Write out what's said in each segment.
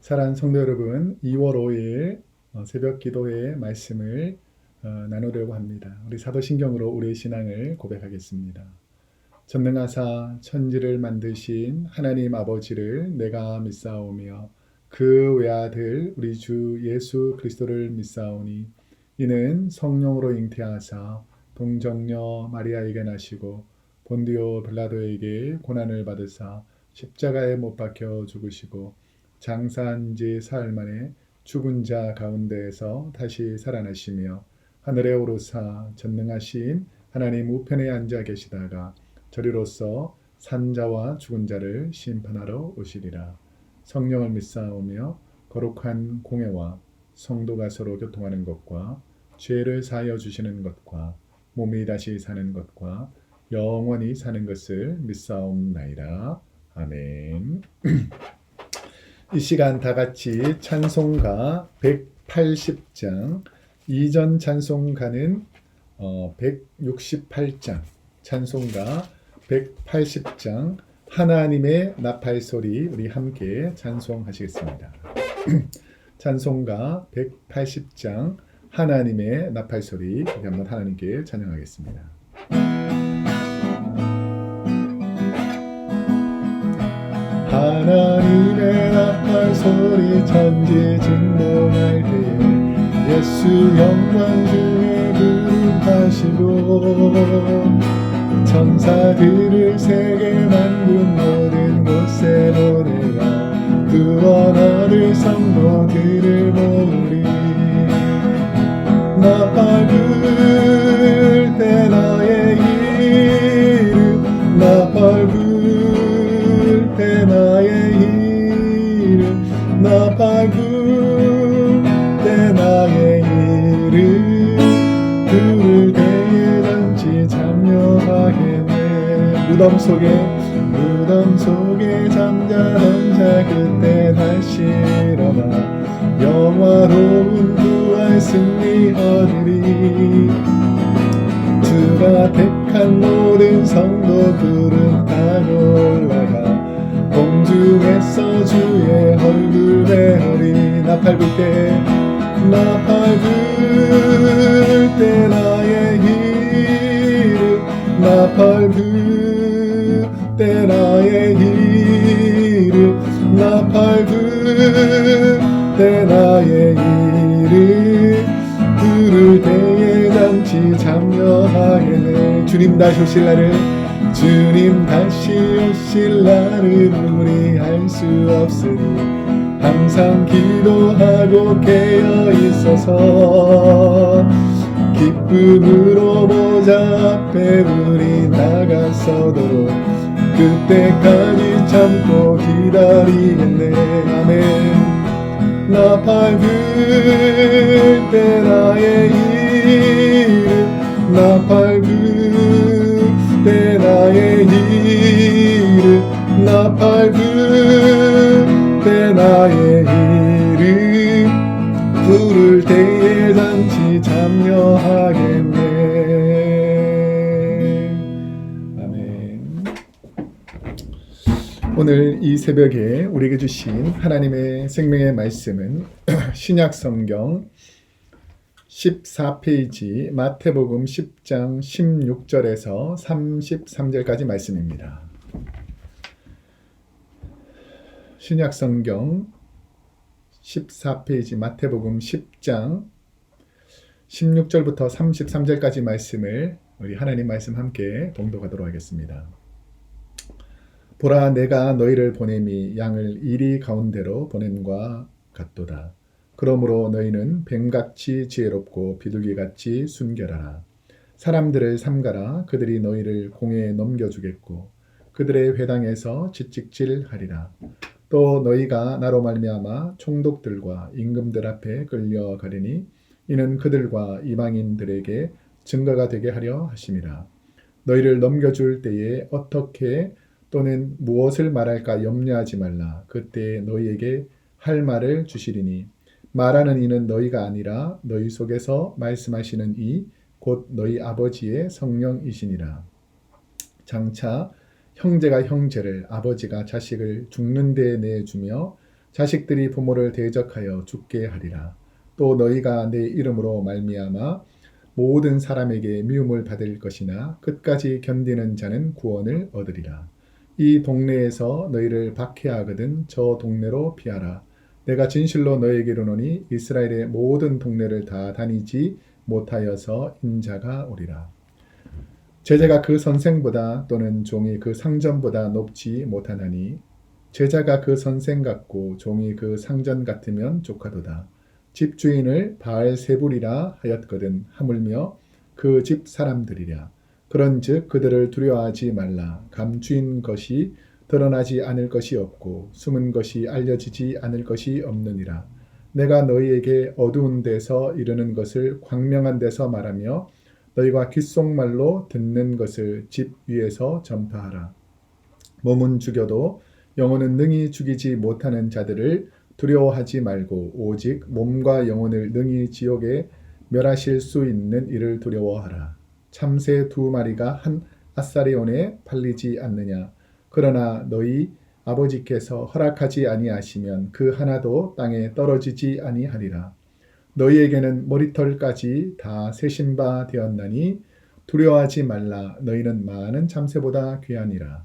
사랑하는 성도 여러분, 2월 5일 새벽 기도의 말씀을 나누려고 합니다. 우리 사도신경으로 우리의 신앙을 고백하겠습니다. 전능하사 천지를 만드신 하나님 아버지를 내가 믿사오며 그 외아들 우리 주 예수 그리스도를 믿사오니 이는 성령으로 잉태하사 동정녀 마리아에게 나시고 본디오 빌라도에게 고난을 받으사 십자가에 못 박혀 죽으시고 장사한 지 사흘 만에 죽은 자 가운데에서 다시 살아나시며 하늘에 오르사 전능하신 하나님 우편에 앉아 계시다가 저리로서 산자와 죽은 자를 심판하러 오시리라. 성령을 믿사오며 거룩한 공회와 성도가 서로 교통하는 것과 죄를 사하여 주시는 것과 몸이 다시 사는 것과 영원히 사는 것을 믿사옵나이다. 아멘. 이 시간 다 같이 찬송가 180장, 이전 찬송가는 168장, 찬송가 180장 하나님의 나팔소리 우리 함께 찬송하시겠습니다. 찬송가 180장 하나님의 나팔소리 우리 한번 하나님께 찬양하겠습니다. 하나님의 나팔소리 천지 진동할 때에 예수 영광 중에 부름하시고 천사들을 세계 만국 모든 곳에 보내라 구원 얻을 성도들을 모으리 나팔 불 때 나의 이름 나팔 불 때 나의 이름 나팔 불 때 나의 이름 부를 때에 잔치 참여하겠네 무덤 속에 잠자던 자 그때 다시 일어나 영화로운 부활 승리 얻으리 주가 택한 모든 성도 구름 타고 올라가 공중에서 주의 얼굴 배우리 나팔 불 때 나의 이름 나팔 불 때 나의 이름 나팔 불 때 나의 이름 부를 때에 잔치 참여하겠네 주님 다시 오실 날을 주님 다시 오실 날을 우리 알 수 없으니 항상 기도하고 깨어 있어서 기쁨으로 보좌 앞에 우리 나가서도록 그때까지 참고 기다리겠네 아멘 나팔 불 때 나의 이름 나팔 불 때 나의 이름 나팔 불 때 나의 이름 부를 때에 잔치 참여하겠네 아멘. 오늘 이 새벽에 우리에게 주신 하나님의 생명의 말씀은 신약성경 14페이지 마태복음 10장 16절에서 33절까지 말씀입니다. 신약성경 14페이지 마태복음 10장 16절부터 33절까지 말씀을 우리 하나님 말씀 함께 봉독하도록 하겠습니다. 보라 내가 너희를 보냄이 양을 이리 가운데로 보냄과 같도다. 그러므로 너희는 뱀같이 지혜롭고 비둘기같이 순결하라. 사람들을 삼가라. 그들이 너희를 공회에 넘겨주겠고 그들의 회당에서 채찍질하리라. 또 너희가 나로 말미암아 총독들과 임금들 앞에 끌려가리니 이는 그들과 이방인들에게 증거가 되게 하려 하심이라. 너희를 넘겨줄 때에 어떻게 또는 무엇을 말할까 염려하지 말라. 그때 너희에게 할 말을 주시리니 말하는 이는 너희가 아니라 너희 속에서 말씀하시는 이 곧 너희 아버지의 성령이시니라. 장차 형제가 형제를 아버지가 자식을 죽는 데에 내주며 자식들이 부모를 대적하여 죽게 하리라. 또 너희가 내 이름으로 말미암아 모든 사람에게 미움을 받을 것이나 끝까지 견디는 자는 구원을 얻으리라. 이 동네에서 너희를 박해하거든 저 동네로 피하라. 내가 진실로 너희에게 이르노니 이스라엘의 모든 동네를 다 다니지 못하여서 인자가 오리라. 제자가 그 선생보다 또는 종이 그 상전보다 높지 못하나니 제자가 그 선생 같고 종이 그 상전 같으면 족하도다. 집주인을 바알세불이라 하였거든 하물며 그 집 사람들이랴. 그런즉 그들을 두려워하지 말라. 감추인 것이 드러나지 않을 것이 없고 숨은 것이 알려지지 않을 것이 없느니라. 내가 너희에게 어두운 데서 이르는 것을 광명한 데서 말하며 너희가 귓속말로 듣는 것을 집 위에서 전파하라. 몸은 죽여도 영혼은 능히 죽이지 못하는 자들을 두려워하지 말고 오직 몸과 영혼을 능히 지옥에 멸하실 수 있는 이를 두려워하라. 참새 2마리가 한 아사리온에 팔리지 않느냐. 그러나 너희 아버지께서 허락하지 아니하시면 그 하나도 땅에 떨어지지 아니하리라. 너희에게는 머리털까지 다 세신 바 되었나니 두려워하지 말라. 너희는 많은 참새보다 귀하니라.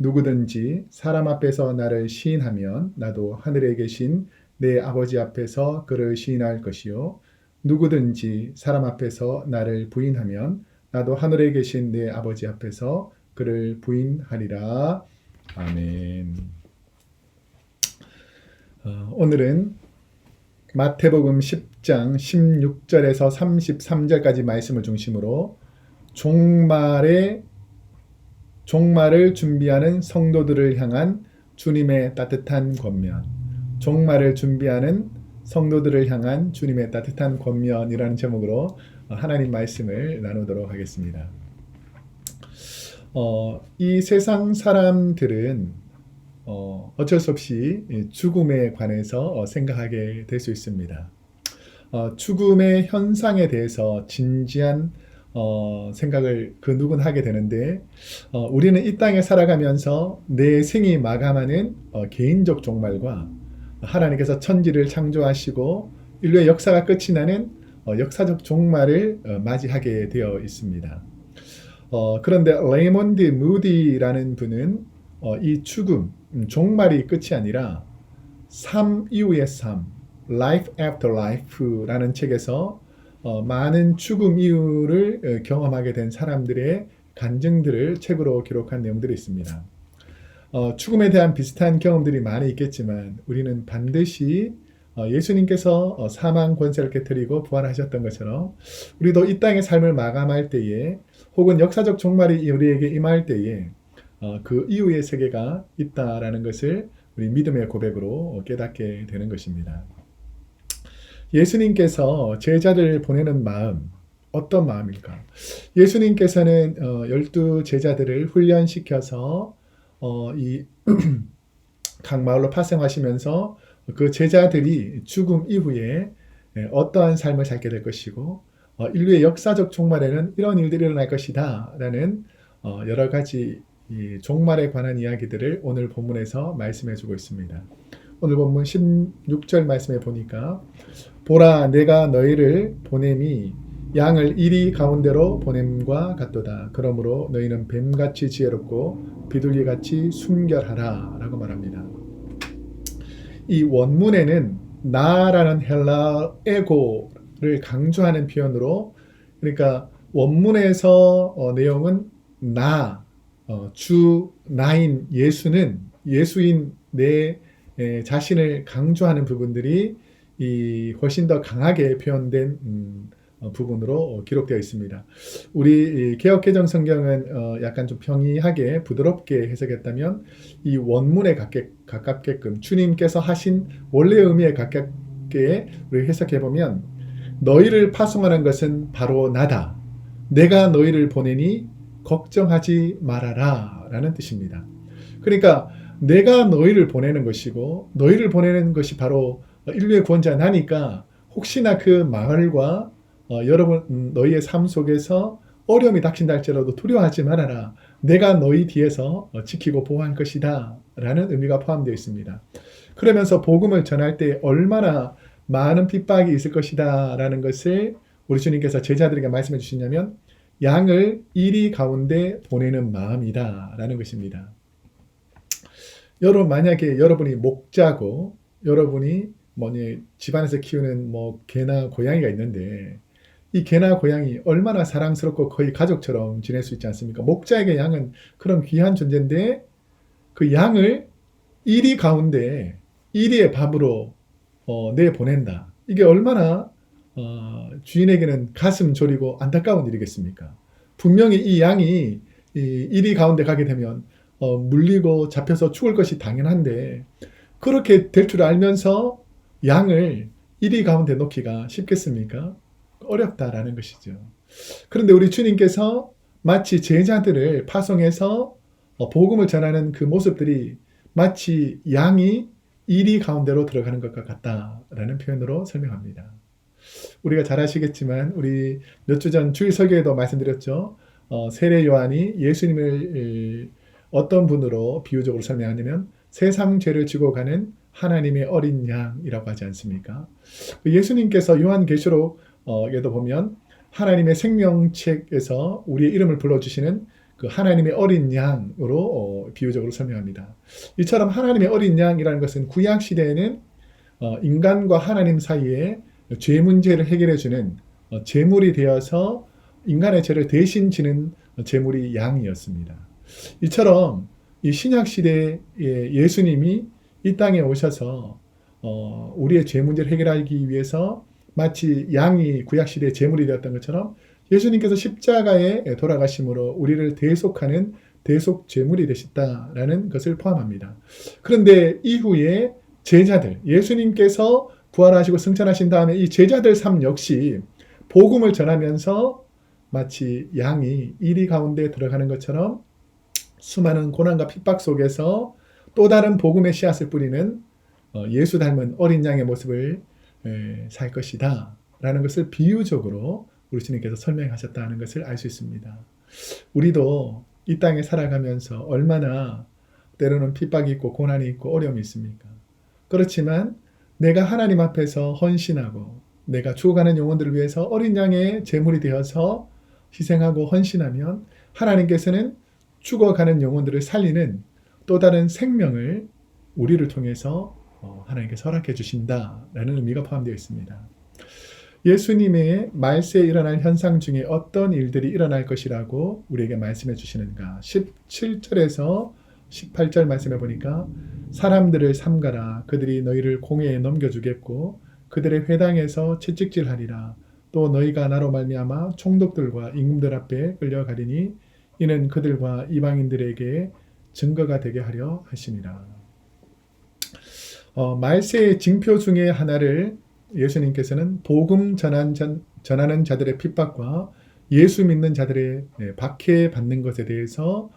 누구든지 사람 앞에서 나를 시인하면 나도 하늘에 계신 내 아버지 앞에서 그를 시인할 것이요. 누구든지 사람 앞에서 나를 부인하면 나도 하늘에 계신 내 아버지 앞에서 그를 부인하리라. 아멘. 오늘은 마태복음 10장 16절에서 33절까지 말씀을 중심으로 종말을 준비하는 성도들을 향한 주님의 따뜻한 권면, 종말을 준비하는 성도들을 향한 주님의 따뜻한 권면이라는 제목으로 하나님 말씀을 나누도록 하겠습니다. 이 세상 사람들은 어쩔 수 없이 죽음에 관해서 생각하게 될 수 있습니다. 죽음의 현상에 대해서 진지한 생각을 그 누구나 하게 되는데 우리는 이 땅에 살아가면서 내 생이 마감하는 개인적 종말과 하나님께서 천지를 창조하시고 인류의 역사가 끝이 나는 역사적 종말을 맞이하게 되어 있습니다. 그런데 레이몬드 무디라는 분은 이 죽음, 종말이 끝이 아니라 삶 이후의 삶, Life After Life라는 책에서 많은 죽음 이후를 경험하게 된 사람들의 간증들을 책으로 기록한 내용들이 있습니다. 죽음에 대한 비슷한 경험들이 많이 있겠지만 우리는 반드시 예수님께서 사망 권세를 깨뜨리고 부활하셨던 것처럼 우리도 이 땅의 삶을 마감할 때에 혹은 역사적 종말이 우리에게 임할 때에 그 이후의 세계가 있다라는 것을 우리 믿음의 고백으로 깨닫게 되는 것입니다. 예수님께서 제자들을 보내는 마음, 어떤 마음일까? 예수님께서는 12 제자들을 훈련시켜서 각 마을로 파송하시면서 그 제자들이 죽음 이후에 어떠한 삶을 살게 될 것이고 인류의 역사적 종말에는 이런 일들이 일어날 것이다 라는 여러 가지 이 종말에 관한 이야기들을 오늘 본문에서 말씀해 주고 있습니다. 오늘 본문 16절 말씀에 보니까 보라 내가 너희를 보냄이 양을 이리 가운데로 보냄과 같도다. 그러므로 너희는 뱀같이 지혜롭고 비둘기같이 순결하라 라고 말합니다. 이 원문에는 나라는 헬라 에고를 강조하는 표현으로 그러니까 원문에서 내용은 나, 나인 예수인 내 자신을 강조하는 부분들이 훨씬 더 강하게 표현된 부분으로 기록되어 있습니다. 우리 개역개정 성경은 약간 좀 평이하게 부드럽게 해석했다면 이 원문에 가깝게끔 주님께서 하신 원래의 의미에 가깝게 우리 해석해보면 너희를 파송하는 것은 바로 나다. 내가 너희를 보내니 걱정하지 말아라 라는 뜻입니다. 그러니까 내가 너희를 보내는 것이고 너희를 보내는 것이 바로 인류의 구원자 나니까 혹시나 그 마을과 여러분 너희의 삶 속에서 어려움이 닥친다 할지라도 두려워하지 말아라. 내가 너희 뒤에서 지키고 보호할 것이다 라는 의미가 포함되어 있습니다. 그러면서 복음을 전할 때 얼마나 많은 핍박이 있을 것이다 라는 것을 우리 주님께서 제자들에게 말씀해 주시냐면 양을 이리 가운데 보내는 마음이다 라는 것입니다. 여러분 만약에 여러분이 목자고 여러분이 집안에서 키우는 개나 고양이가 있는데 이 개나 고양이 얼마나 사랑스럽고 거의 가족처럼 지낼 수 있지 않습니까? 목자에게 양은 그런 귀한 존재인데 그 양을 이리 가운데 이리의 밥으로 내보낸다. 이게 얼마나 주인에게는 가슴 졸이고 안타까운 일이겠습니까? 분명히 이 양이 이리 가운데 가게 되면 물리고 잡혀서 죽을 것이 당연한데 그렇게 될 줄 알면서 양을 이리 가운데 놓기가 쉽겠습니까? 어렵다라는 것이죠. 그런데 우리 주님께서 마치 제자들을 파송해서 복음을 전하는 그 모습들이 마치 양이 이리 가운데로 들어가는 것과 같다라는 표현으로 설명합니다. 우리가 잘 아시겠지만 우리 몇 주 전 주일 설교에도 말씀드렸죠. 세례 요한이 예수님을 어떤 분으로 비유적으로 설명하냐면 세상 죄를 지고 가는 하나님의 어린 양이라고 하지 않습니까? 예수님께서 요한계시록에도 보면 하나님의 생명책에서 우리의 이름을 불러주시는 그 하나님의 어린 양으로 비유적으로 설명합니다. 이처럼 하나님의 어린 양이라는 것은 구약 시대에는 인간과 하나님 사이에 죄 문제를 해결해주는 제물이 되어서 인간의 죄를 대신 지는 제물이 양이었습니다. 이처럼 이 신약 시대에 예수님이 이 땅에 오셔서 우리의 죄 문제를 해결하기 위해서 마치 양이 구약 시대의 제물이 되었던 것처럼 예수님께서 십자가에 돌아가심으로 우리를 대속하는 대속 제물이 되셨다라는 것을 포함합니다. 그런데 이후에 제자들, 예수님께서 부활하시고 승천하신 다음에 이 제자들 삶 역시 복음을 전하면서 마치 양이 이리 가운데 들어가는 것처럼 수많은 고난과 핍박 속에서 또 다른 복음의 씨앗을 뿌리는 예수 닮은 어린 양의 모습을 살 것이다 라는 것을 비유적으로 우리 주님께서 설명하셨다는 것을 알 수 있습니다. 우리도 이 땅에 살아가면서 얼마나 때로는 핍박이 있고 고난이 있고 어려움이 있습니까? 그렇지만 내가 하나님 앞에서 헌신하고 내가 죽어가는 영혼들을 위해서 어린 양의 제물이 되어서 희생하고 헌신하면 하나님께서는 죽어가는 영혼들을 살리는 또 다른 생명을 우리를 통해서 하나님께서 허락해 주신다라는 의미가 포함되어 있습니다. 예수님의 말세에 일어날 현상 중에 어떤 일들이 일어날 것이라고 우리에게 말씀해 주시는가? 17절에서 18절 말씀해 보니까 사람들을 삼가라. 그들이 너희를 공회에 넘겨주겠고 그들의 회당에서 채찍질하리라. 또 너희가 나로 말미암아 총독들과 임금들 앞에 끌려가리니 이는 그들과 이방인들에게 증거가 되게 하려 하심이라. 말세의 징표 중에 하나를 예수님께서는 복음 전하는 자들의 핍박과 예수 믿는 자들의 박해받는 것에 대해서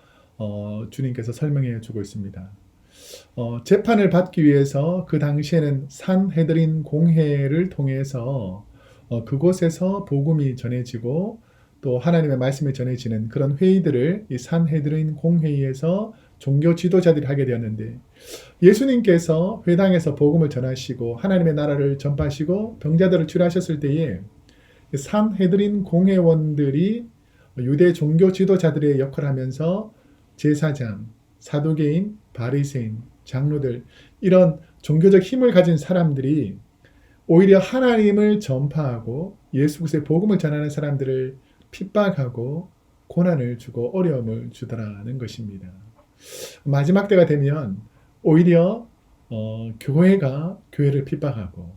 주님께서 설명해 주고 있습니다. 재판을 받기 위해서 그 당시에는 산헤드린 공회를 통해서 그곳에서 복음이 전해지고 또 하나님의 말씀이 전해지는 그런 회의들을 이 산헤드린 공회의에서 종교 지도자들이 하게 되었는데 예수님께서 회당에서 복음을 전하시고 하나님의 나라를 전파하시고 병자들을 치료하셨을 때에 산헤드린 공회원들이 유대 종교 지도자들의 역할을 하면서 제사장, 사두개인, 바리새인, 장로들 이런 종교적 힘을 가진 사람들이 오히려 하나님을 전파하고 예수 그리스도의 복음을 전하는 사람들을 핍박하고 고난을 주고 어려움을 주더라는 것입니다. 마지막 때가 되면 오히려 교회가 교회를 핍박하고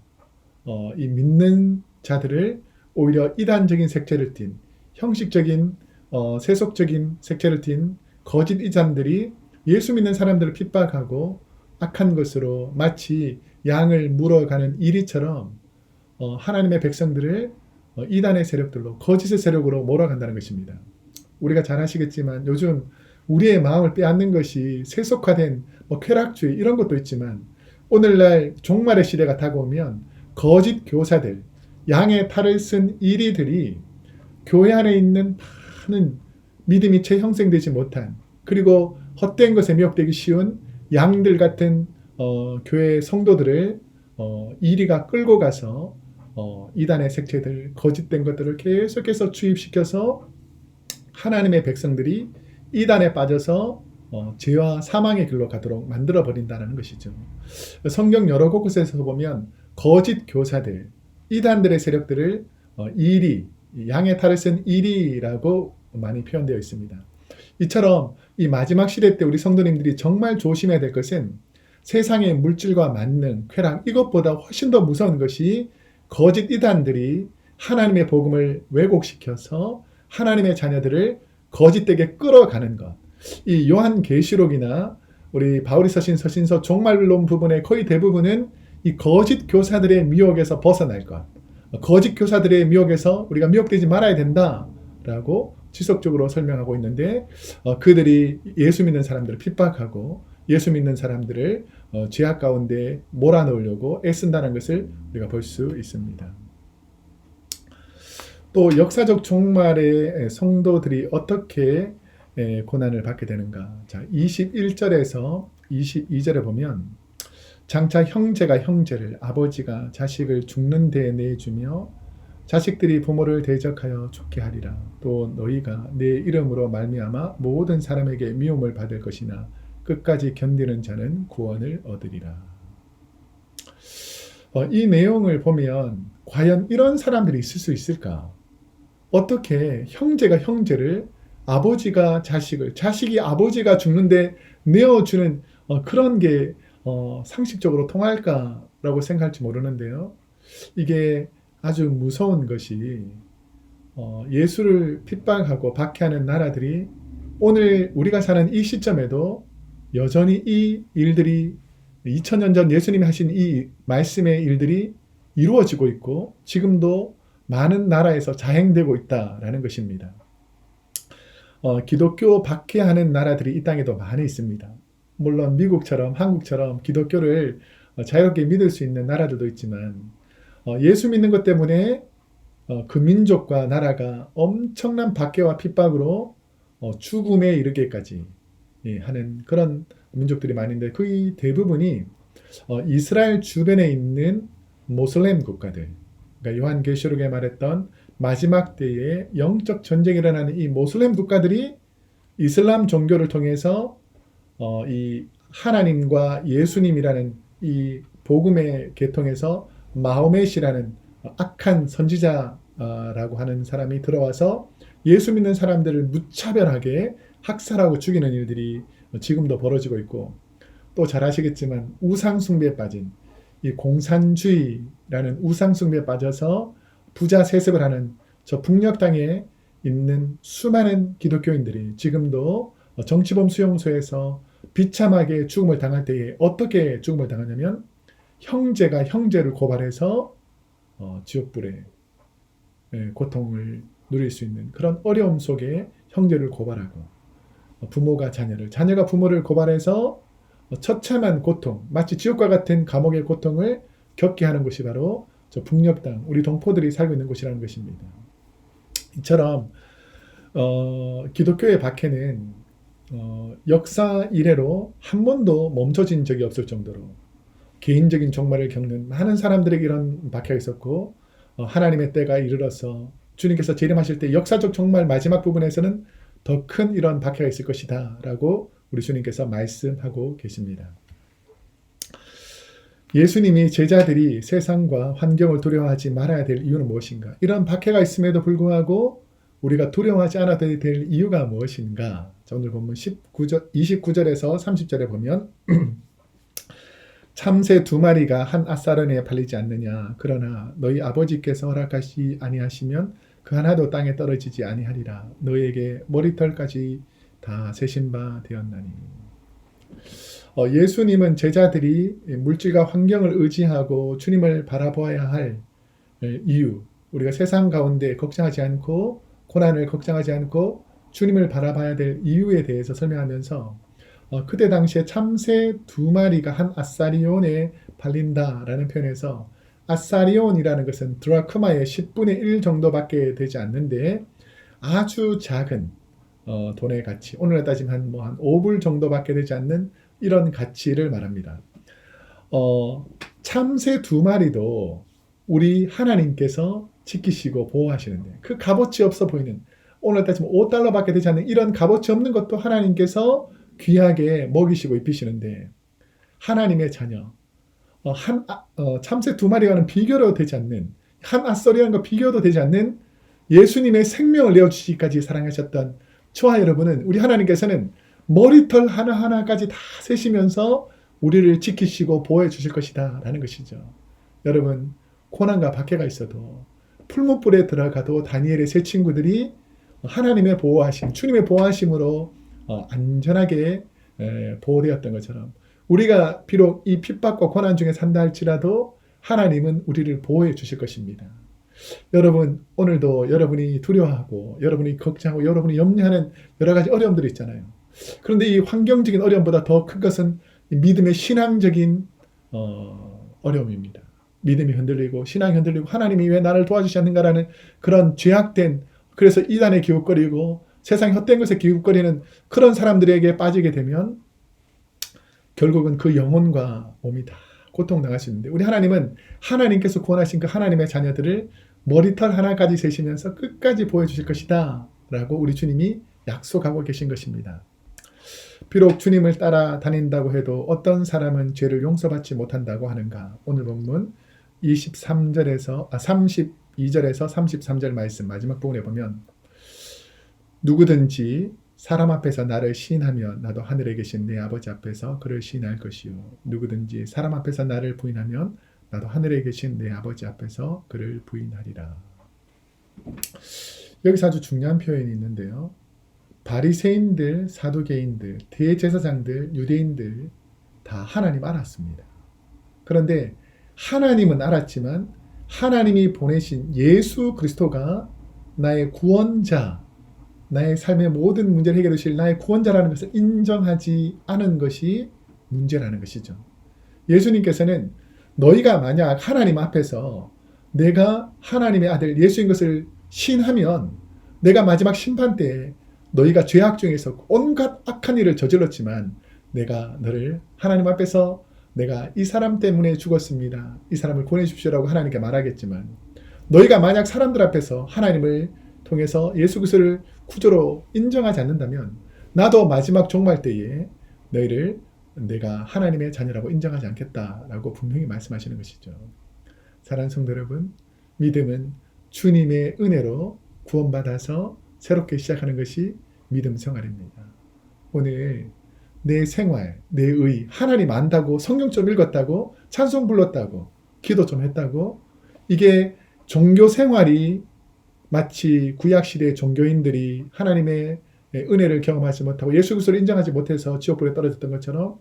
이 믿는 자들을 오히려 이단적인 색채를 띤 형식적인 세속적인 색채를 띤 거짓 이단들이 예수 믿는 사람들을 핍박하고 악한 것으로 마치 양을 물어가는 이리처럼 하나님의 백성들을 이단의 세력들로 거짓의 세력으로 몰아간다는 것입니다. 우리가 잘 아시겠지만 요즘 우리의 마음을 빼앗는 것이 세속화된 쾌락주의 이런 것도 있지만 오늘날 종말의 시대가 다가오면 거짓 교사들, 양의 탈을 쓴 이리들이 교회 안에 있는 많은 믿음이 채 형성되지 못한 그리고 헛된 것에 미혹되기 쉬운 양들 같은 교회 성도들을 이리가 끌고 가서 이단의 색채들, 거짓된 것들을 계속해서 주입시켜서 하나님의 백성들이 이단에 빠져서 죄와 사망의 길로 가도록 만들어 버린다는 것이죠. 성경 여러 곳에서 보면 거짓 교사들, 이단들의 세력들을 이리, 양의 탈을 쓴 이리라고 많이 표현되어 있습니다. 이처럼 이 마지막 시대 때 우리 성도님들이 정말 조심해야 될 것은 세상의 물질과 만능, 쾌락, 이것보다 훨씬 더 무서운 것이 거짓 이단들이 하나님의 복음을 왜곡시켜서 하나님의 자녀들을 거짓되게 끌어가는 것. 이 요한계시록이나 우리 바울이 쓰신 서신서 종말론 부분의 거의 대부분은 이 거짓 교사들의 미혹에서 벗어날 것. 거짓 교사들의 미혹에서 우리가 미혹되지 말아야 된다라고 지속적으로 설명하고 있는데 그들이 예수 믿는 사람들을 핍박하고 예수 믿는 사람들을 죄악 가운데 몰아넣으려고 애쓴다는 것을 우리가 볼 수 있습니다. 또 역사적 종말의 성도들이 어떻게 고난을 받게 되는가. 자, 21절에서 22절에 보면 장차 형제가 형제를, 아버지가 자식을 죽는 데 내주며 자식들이 부모를 대적하여 죽게 하리라. 또 너희가 내 이름으로 말미암아 모든 사람에게 미움을 받을 것이나 끝까지 견디는 자는 구원을 얻으리라. 이 내용을 보면 과연 이런 사람들이 있을 수 있을까? 어떻게 형제가 형제를, 아버지가 자식을, 자식이 아버지가 죽는데 내어주는 그런 게 상식적으로 통할까라고 생각할지 모르는데요. 이게 아주 무서운 것이 예수를 핍박하고 박해하는 나라들이 오늘 우리가 사는 이 시점에도 여전히 이 일들이 2000년 전 예수님이 하신 이 말씀의 일들이 이루어지고 있고 지금도 많은 나라에서 자행되고 있다라는 것입니다. 기독교 박해하는 나라들이 이 땅에도 많이 있습니다. 물론 미국처럼 한국처럼 기독교를 자유롭게 믿을 수 있는 나라들도 있지만 예수 믿는 것 때문에 그 민족과 나라가 엄청난 박해와 핍박으로 죽음에 이르게까지 하는 그런 민족들이 많은데 거의 대부분이 이스라엘 주변에 있는 모슬렘 국가들, 그러니까 요한계시록에 말했던 마지막 때에 영적 전쟁이 일어나는 이 모슬렘 국가들이 이슬람 종교를 통해서 이 하나님과 예수님이라는 이 복음의 계통에서 마호멧이라는 악한 선지자라고 하는 사람이 들어와서 예수 믿는 사람들을 무차별하게 학살하고 죽이는 일들이 지금도 벌어지고 있고, 또 잘 아시겠지만 우상숭배에 빠진 이 공산주의라는 우상숭배에 빠져서 부자 세습을 하는 저 북녘 땅에 있는 수많은 기독교인들이 지금도 정치범 수용소에서 비참하게 죽음을 당할 때에 어떻게 죽음을 당하냐면 형제가 형제를 고발해서 지옥불에 고통을 누릴 수 있는 그런 어려움 속에 형제를 고발하고, 부모가 자녀를, 자녀가 부모를 고발해서 처참한 고통, 마치 지옥과 같은 감옥의 고통을 겪게 하는 곳이 바로 저 북녘 땅, 우리 동포들이 살고 있는 곳이라는 것입니다. 이처럼 기독교의 박해는 역사 이래로 한 번도 멈춰진 적이 없을 정도로 개인적인 종말을 겪는 많은 사람들에게 이런 박해가 있었고, 하나님의 때가 이르러서 주님께서 재림하실 때 역사적 종말 마지막 부분에서는 더 큰 이런 박해가 있을 것이다 라고 우리 주님께서 말씀하고 계십니다. 예수님이 제자들이 세상과 환경을 두려워하지 말아야 될 이유는 무엇인가? 이런 박해가 있음에도 불구하고 우리가 두려워하지 않아도 될 이유가 무엇인가? 자, 오늘 본문 29절에서 30절에 보면 참새 2마리가 한 앗사르니에 팔리지 않느냐? 그러나 너희 아버지께서 허락하시 아니하시면 그 하나도 땅에 떨어지지 아니하리라. 너희에게 머리털까지 다 세신 바 되었나니. 예수님은 제자들이 물질과 환경을 의지하고 주님을 바라보아야 할 이유, 우리가 세상 가운데 걱정하지 않고 고난을 걱정하지 않고 주님을 바라봐야 될 이유에 대해서 설명하면서 그때 당시에 참새 2마리가 한 아사리온에 팔린다라는 표현에서, 아사리온이라는 것은 드라크마의 10분의 1 정도밖에 되지 않는데 아주 작은 돈의 가치, 오늘날 따지면 한 5불 정도밖에 되지 않는 이런 가치를 말합니다. 참새 2마리도 우리 하나님께서 지키시고 보호하시는데 그 값어치 없어 보이는 오늘 따지면 $5밖에 되지 않는 이런 값어치 없는 것도 하나님께서 귀하게 먹이시고 입히시는데 하나님의 자녀 참새 2마리와는 비교도 되지 않는 한 앗소리안과 비교도 되지 않는 예수님의 생명을 내어주시기까지 사랑하셨던 저와 여러분은 우리 하나님께서는 머리털 하나하나까지 다 세시면서 우리를 지키시고 보호해 주실 것이다 라는 것이죠. 여러분 고난과 박해가 있어도 풀무불에 들어가도 다니엘의 세 친구들이 하나님의 보호하심, 주님의 보호하심으로 안전하게 보호되었던 것처럼 우리가 비록 이 핍박과 고난 중에 산다 할지라도 하나님은 우리를 보호해 주실 것입니다. 여러분 오늘도 여러분이 두려워하고 여러분이 걱정하고 여러분이 염려하는 여러 가지 어려움들이 있잖아요. 그런데 이 환경적인 어려움보다 더 큰 것은 믿음의 신앙적인 어려움입니다. 믿음이 흔들리고 신앙이 흔들리고 하나님이 왜 나를 도와주시 않는가라는 그런 죄악된 그래서 이단에 기웃거리고 세상의 헛된 것에 기웃거리는 그런 사람들에게 빠지게 되면 결국은 그 영혼과 몸이 다 고통당할 수 있는데 우리 하나님은 하나님께서 구원하신 그 하나님의 자녀들을 머리털 하나까지 세시면서 끝까지 보여주실 것이다 라고 우리 주님이 약속하고 계신 것입니다. 비록 주님을 따라 다닌다고 해도 어떤 사람은 죄를 용서받지 못한다고 하는가. 오늘 본문 32절에서 33절 말씀 마지막 부분에 보면 누구든지 사람 앞에서 나를 시인하면 나도 하늘에 계신 내 아버지 앞에서 그를 시인할 것이요 누구든지 사람 앞에서 나를 부인하면 나도 하늘에 계신 내 아버지 앞에서 그를 부인하리라. 여기서 아주 중요한 표현이 있는데요. 바리새인들, 사두개인들, 대제사장들, 유대인들 다 하나님 알았습니다. 그런데 하나님은 알았지만 하나님이 보내신 예수 그리스도가 나의 구원자, 나의 삶의 모든 문제를 해결해 주실 나의 구원자라는 것을 인정하지 않은 것이 문제라는 것이죠. 예수님께서는 너희가 만약 하나님 앞에서 내가 하나님의 아들 예수인 것을 신하면 내가 마지막 심판 때에 너희가 죄악 중에서 온갖 악한 일을 저질렀지만 내가 너를 하나님 앞에서 내가 이 사람 때문에 죽었습니다. 이 사람을 구원해 주십시오라고 하나님께 말하겠지만 너희가 만약 사람들 앞에서 하나님을 통해서 예수 그리스도를 구조로 인정하지 않는다면 나도 마지막 종말 때에 너희를 내가 하나님의 자녀라고 인정하지 않겠다라고 분명히 말씀하시는 것이죠. 사랑하는 성도 여러분, 믿음은 주님의 은혜로 구원받아서 새롭게 시작하는 것이 믿음 생활입니다. 오늘 내 생활, 내 의, 하나님 안다고 성경 좀 읽었다고 찬송 불렀다고 기도 좀 했다고 이게 종교 생활이 마치 구약시대의 종교인들이 하나님의 은혜를 경험하지 못하고 예수 그리스도를 인정하지 못해서 지옥불에 떨어졌던 것처럼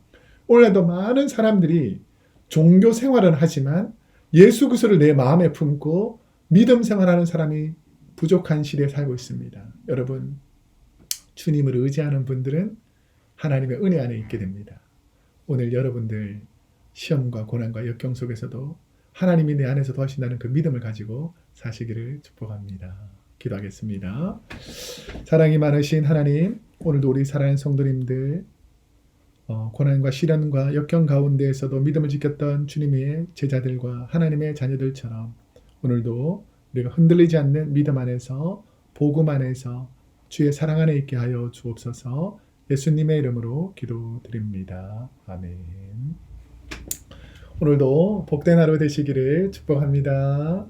오늘도 많은 사람들이 종교 생활은 하지만 예수 그리스도를 내 마음에 품고 믿음 생활하는 사람이 부족한 시대에 살고 있습니다. 여러분 주님을 의지하는 분들은 하나님의 은혜 안에 있게 됩니다. 오늘 여러분들 시험과 고난과 역경 속에서도 하나님이 내 안에서 도와주신다는 그 믿음을 가지고 사시기를 축복합니다. 기도하겠습니다. 사랑이 많으신 하나님, 오늘도 우리 사랑하는 성도님들 고난과 시련과 역경 가운데에서도 믿음을 지켰던 주님의 제자들과 하나님의 자녀들처럼 오늘도 우리가 흔들리지 않는 믿음 안에서 복음 안에서 주의 사랑 안에 있게 하여 주옵소서. 예수님의 이름으로 기도드립니다. 아멘. 오늘도 복된 하루 되시기를 축복합니다.